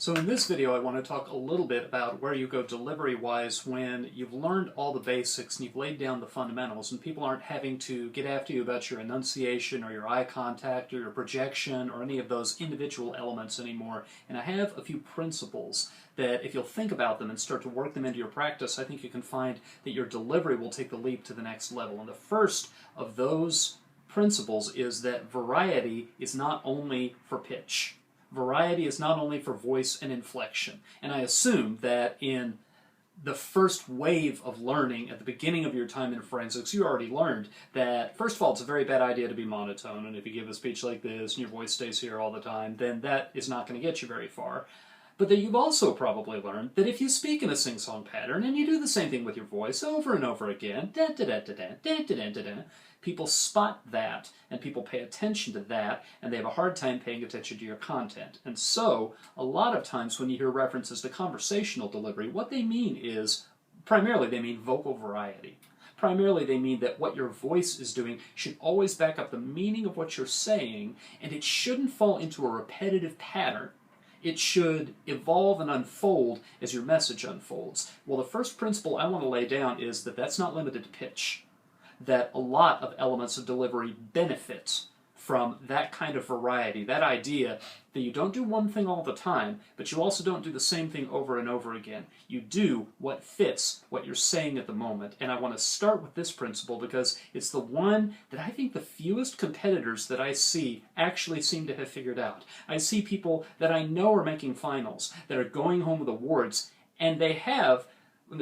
So in this video I want to talk a little bit about where you go delivery-wise when you've learned all the basics and you've laid down the fundamentals and people aren't having to get after you about your enunciation or your eye contact or your projection or any of those individual elements anymore. And I have a few principles that if you'll think about them and start to work them into your practice, I think you can find that your delivery will take the leap to the next level. And the first of those principles is that variety is not only for pitch. Variety is not only for voice and inflection. And I assume that in the first wave of learning at the beginning of your time in forensics, you already learned that, first of all, it's a very bad idea to be monotone. And if you give a speech like this and your voice stays here all the time, then that is not going to get you very far. But that you've also probably learned that if you speak in a sing-song pattern and you do the same thing with your voice over and over again, people spot that and people pay attention to that and they have a hard time paying attention to your content. And so, a lot of times when you hear references to conversational delivery, what they mean is, primarily they mean vocal variety. Primarily they mean that what your voice is doing should always back up the meaning of what you're saying, and it shouldn't fall into a repetitive pattern. It should evolve and unfold as your message unfolds. Well, the first principle I want to lay down is that that's not limited to pitch. That a lot of elements of delivery benefit from that kind of variety, that idea that you don't do one thing all the time, but you also don't do the same thing over and over again. You do what fits what you're saying at the moment. And I want to start with this principle because it's the one that I think the fewest competitors that I see actually seem to have figured out. I see people that I know are making finals, that are going home with awards, and they have,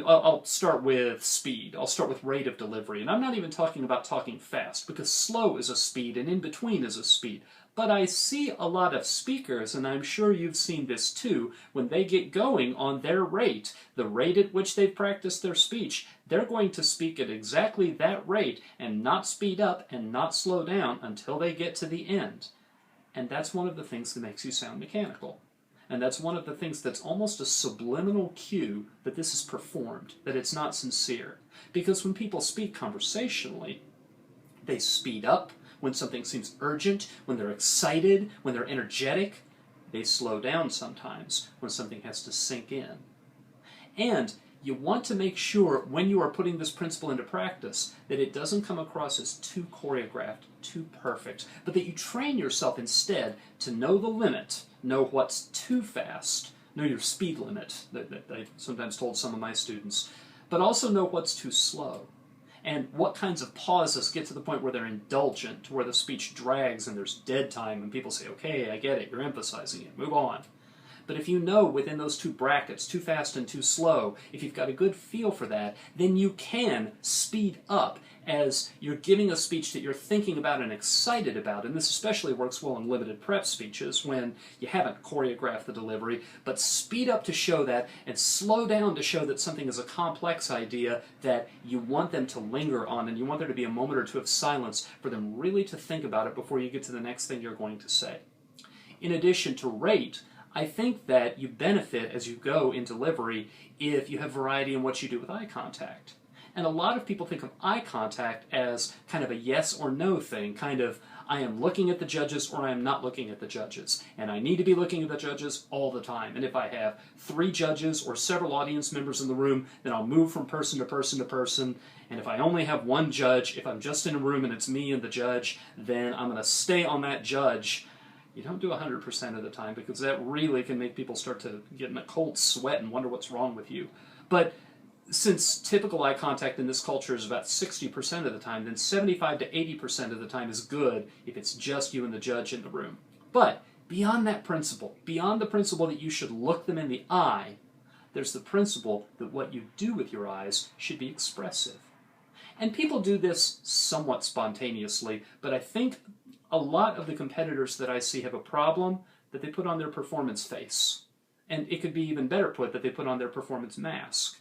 I'll start with speed. I'll start with rate of delivery. And I'm not even talking about talking fast, because slow is a speed and in between is a speed. But I see a lot of speakers, and I'm sure you've seen this too, when they get going on their rate, the rate at which they've practiced their speech, they're going to speak at exactly that rate and not speed up and not slow down until they get to the end. And that's one of the things that makes you sound mechanical. And that's one of the things that's almost a subliminal cue that this is performed, that it's not sincere. Because when people speak conversationally, they speed up when something seems urgent, when they're excited, when they're energetic. They slow down sometimes when something has to sink in. And you want to make sure when you are putting this principle into practice that it doesn't come across as too choreographed, too perfect, but that you train yourself instead to know the limit, know what's too fast, know your speed limit that I sometimes told some of my students, but also know what's too slow. And what kinds of pauses get to the point where they're indulgent, to where the speech drags and there's dead time and people say, okay, I get it, you're emphasizing it, move on. But if you know within those two brackets, too fast and too slow, if you've got a good feel for that, then you can speed up as you're giving a speech that you're thinking about and excited about. And this especially works well in limited prep speeches when you haven't choreographed the delivery, but speed up to show that and slow down to show that something is a complex idea that you want them to linger on and you want there to be a moment or two of silence for them really to think about it before you get to the next thing you're going to say. In addition to rate, I think that you benefit as you go in delivery if you have variety in what you do with eye contact. And a lot of people think of eye contact as kind of a yes or no thing, kind of I am looking at the judges or I am not looking at the judges. And I need to be looking at the judges all the time. And if I have 3 judges or several audience members in the room, then I'll move from person to person to person. And if I only have one judge, if I'm just in a room and it's me and the judge, then I'm going to stay on that judge. You don't do 100% of the time because that really can make people start to get in a cold sweat and wonder what's wrong with you. But since typical eye contact in this culture is about 60% of the time, then 75 to 80% of the time is good if it's just you and the judge in the room. But beyond that principle, beyond the principle that you should look them in the eye, there's the principle that what you do with your eyes should be expressive. And people do this somewhat spontaneously, but I think a lot of the competitors that I see have a problem that they put on their performance face. And it could be even better put that they put on their performance mask.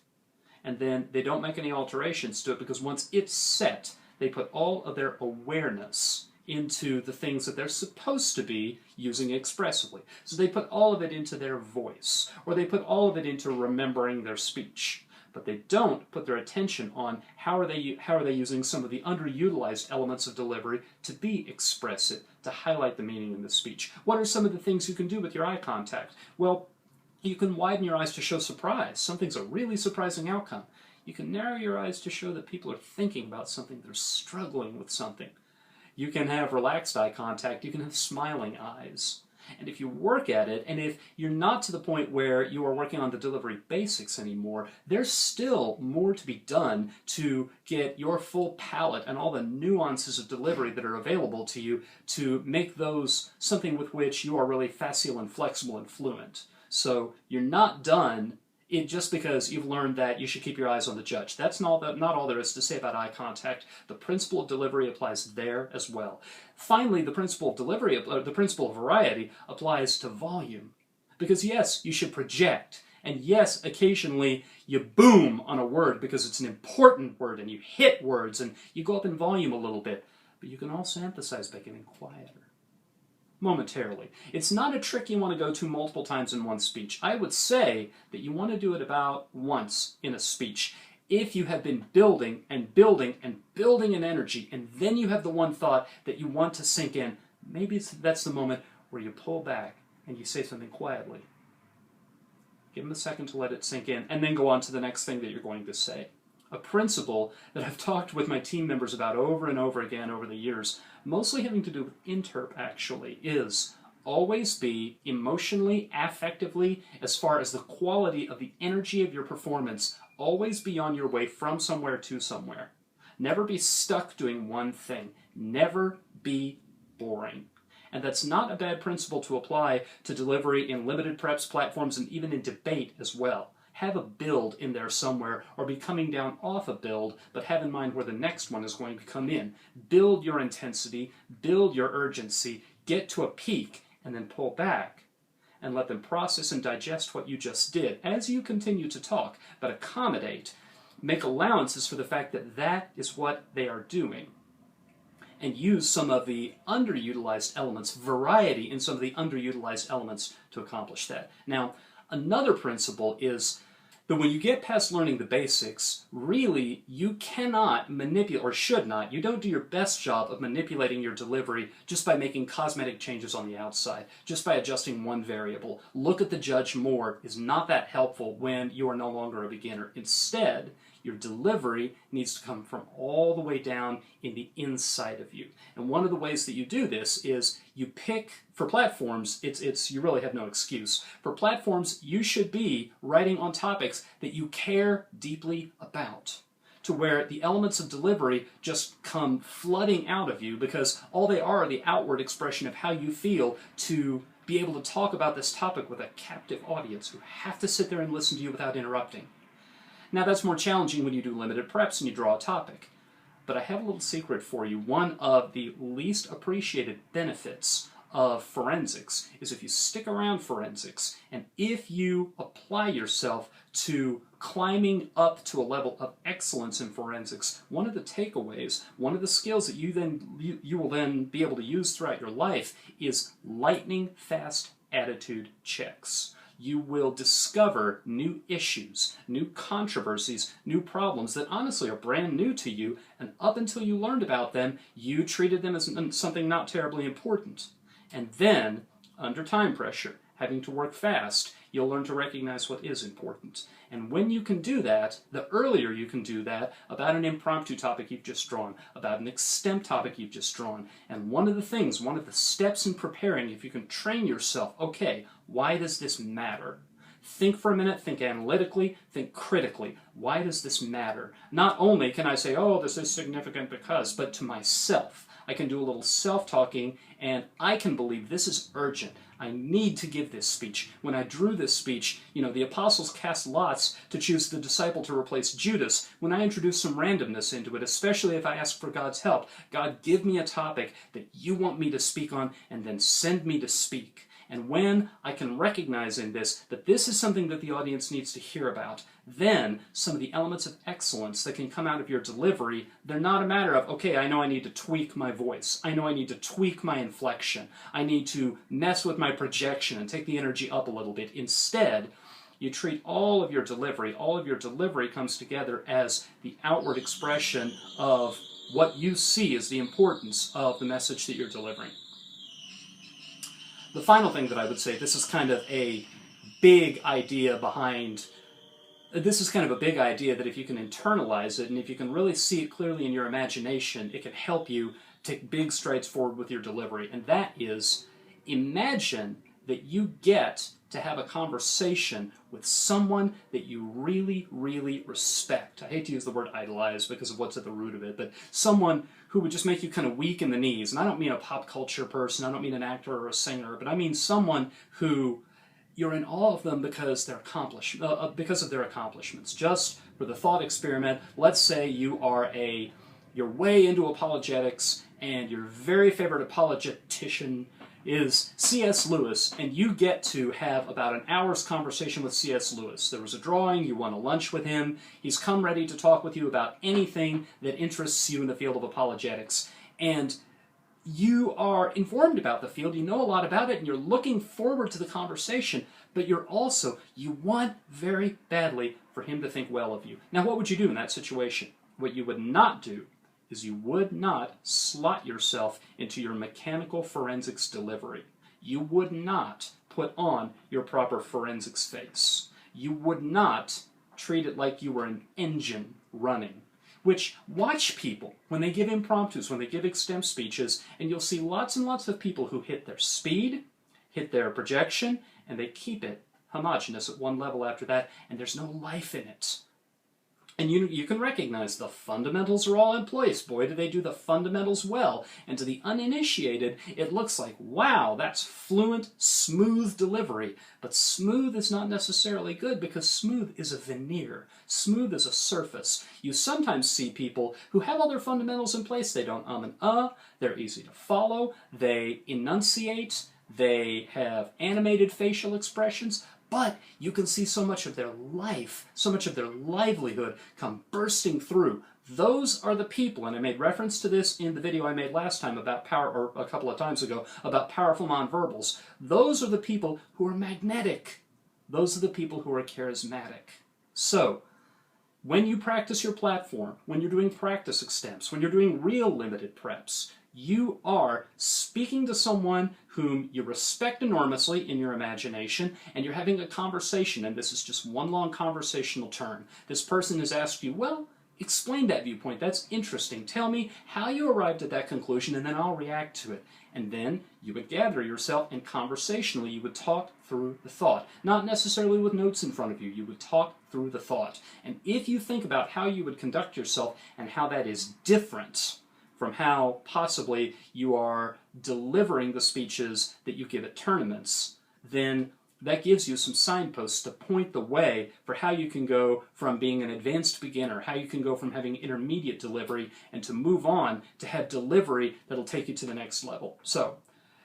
And then they don't make any alterations to it because once it's set, they put all of their awareness into the things that they're supposed to be using expressively. So they put all of it into their voice, or they put all of it into remembering their speech. But they don't put their attention on how are they using some of the underutilized elements of delivery to be expressive, to highlight the meaning in the speech. What are some of the things you can do with your eye contact? Well, You can widen your eyes to show surprise. Something's a really surprising outcome. You can narrow your eyes to show that people are thinking about something, they're struggling with something. You can have relaxed eye contact, you can have smiling eyes. And if you work at it, and if you're not to the point where you are working on the delivery basics anymore, there's still more to be done to get your full palette and all the nuances of delivery that are available to you to make those something with which you are really facile and flexible and fluent. So you're not done just because you've learned that you should keep your eyes on the judge. That's not all there is to say about eye contact. The principle of delivery applies there as well. Finally, the principle of delivery, the principle of variety applies to volume. Because yes, you should project. And yes, occasionally you boom on a word because it's an important word and you hit words and you go up in volume a little bit. But you can also emphasize by getting quieter. Momentarily. It's not a trick you want to go to multiple times in one speech. I would say that you want to do it about once in a speech. If you have been building and building and building an energy, and then you have the one thought that you want to sink in, maybe that's the moment where you pull back and you say something quietly. Give them a second to let it sink in, and then go on to the next thing that you're going to say. A principle that I've talked with my team members about over and over again over the years, mostly having to do with interp actually, is always be emotionally, affectively, as far as the quality of the energy of your performance, always be on your way from somewhere to somewhere. Never be stuck doing one thing. Never be boring. And that's not a bad principle to apply to delivery in limited preps platforms and even in debate as well. Have a build in there somewhere, or be coming down off a build, but have in mind where the next one is going to come in. Build your intensity, build your urgency, get to a peak, and then pull back. And let them process and digest what you just did as you continue to talk, but accommodate. Make allowances for the fact that that is what they are doing. And use some of the underutilized elements, variety in some of the underutilized elements to accomplish that. Now, another principle is that when you get past learning the basics, really you cannot manipulate, or should not, you don't do your best job of manipulating your delivery just by making cosmetic changes on the outside, just by adjusting one variable. Look at the judge more is not that helpful when you are no longer a beginner. Instead, your delivery needs to come from all the way down in the inside of you. And one of the ways that you do this is you pick, for platforms, you really have no excuse. For platforms, you should be writing on topics that you care deeply about, to where the elements of delivery just come flooding out of you because all they are the outward expression of how you feel to be able to talk about this topic with a captive audience who have to sit there and listen to you without interrupting. Now that's more challenging when you do limited preps and you draw a topic. But I have a little secret for you. One of the least appreciated benefits of forensics is if you stick around forensics and if you apply yourself to climbing up to a level of excellence in forensics, one of the takeaways, one of the skills that you will then be able to use throughout your life is lightning fast attitude checks. You will discover new issues, new controversies, new problems that honestly are brand new to you, and up until you learned about them, you treated them as something not terribly important. And then, under time pressure, having to work fast, you'll learn to recognize what is important. And when you can do that, the earlier you can do that about an impromptu topic you've just drawn, about an extemp topic you've just drawn. And one of the steps in preparing, if you can train yourself, okay, why does this matter? Think for a minute, think analytically, think critically. Why does this matter? Not only can I say, oh, this is significant because, but to myself. I can do a little self-talking, and I can believe this is urgent. I need to give this speech. When I drew this speech, the apostles cast lots to choose the disciple to replace Judas. When I introduce some randomness into it, especially if I ask for God's help, God, give me a topic that you want me to speak on, and then send me to speak. And when I can recognize in this that this is something that the audience needs to hear about, then some of the elements of excellence that can come out of your delivery, they're not a matter of, okay, I know I need to tweak my voice. I know I need to tweak my inflection. I need to mess with my projection and take the energy up a little bit. Instead, you treat all of your delivery comes together as the outward expression of what you see as the importance of the message that you're delivering. The final thing that I would say, this is kind of a big idea behind. This is kind of a big idea that if you can internalize it and if you can really see it clearly in your imagination, it can help you take big strides forward with your delivery. And that is, imagine that you get to have a conversation with someone that you really, really respect. I hate to use the word idolize because of what's at the root of it, but someone who would just make you kind of weak in the knees. And I don't mean a pop culture person, I don't mean an actor or a singer, but I mean someone who you're in awe of them because because of their accomplishments. Just for the thought experiment, let's say you're way into apologetics and your very favorite apologetician is C.S. Lewis, and you get to have about an hour's conversation with C.S. Lewis. There was a drawing, you won a lunch with him, he's come ready to talk with you about anything that interests you in the field of apologetics, and you are informed about the field, you know a lot about it, and you're looking forward to the conversation, but you want very badly for him to think well of you. Now, what would you do in that situation? What you would not do is you would not slot yourself into your mechanical forensics delivery. You would not put on your proper forensics face. You would not treat it like you were an engine running. Which, watch people when they give impromptus, when they give extemp speeches, and you'll see lots and lots of people who hit their speed, hit their projection, and they keep it homogeneous at one level after that, and there's no life in it. And you can recognize the fundamentals are all in place. Boy, do they do the fundamentals well. And to the uninitiated, it looks like, wow, that's fluent, smooth delivery. But smooth is not necessarily good because smooth is a veneer. Smooth is a surface. You sometimes see people who have all their fundamentals in place. They don't and they're easy to follow, they enunciate, they have animated facial expressions, but you can see so much of their life, so much of their livelihood come bursting through. Those are the people, and I made reference to this in the video I made last time about or a couple of times ago, about powerful nonverbals. Those are the people who are magnetic. Those are the people who are charismatic. So, when you practice your platform, when you're doing practice extemps, when you're doing real limited preps, you are speaking to someone whom you respect enormously in your imagination, and you're having a conversation, and this is just one long conversational turn. This person has asked you, well, explain that viewpoint, that's interesting. Tell me how you arrived at that conclusion, and then I'll react to it. And then you would gather yourself, and conversationally you would talk through the thought. Not necessarily with notes in front of you, you would talk through the thought. And if you think about how you would conduct yourself and how that is different from how possibly you are delivering the speeches that you give at tournaments, then that gives you some signposts to point the way for how you can go from being an advanced beginner, how you can go from having intermediate delivery and to move on to have delivery that'll take you to the next level. So,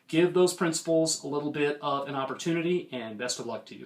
give those principles a little bit of an opportunity, and best of luck to you.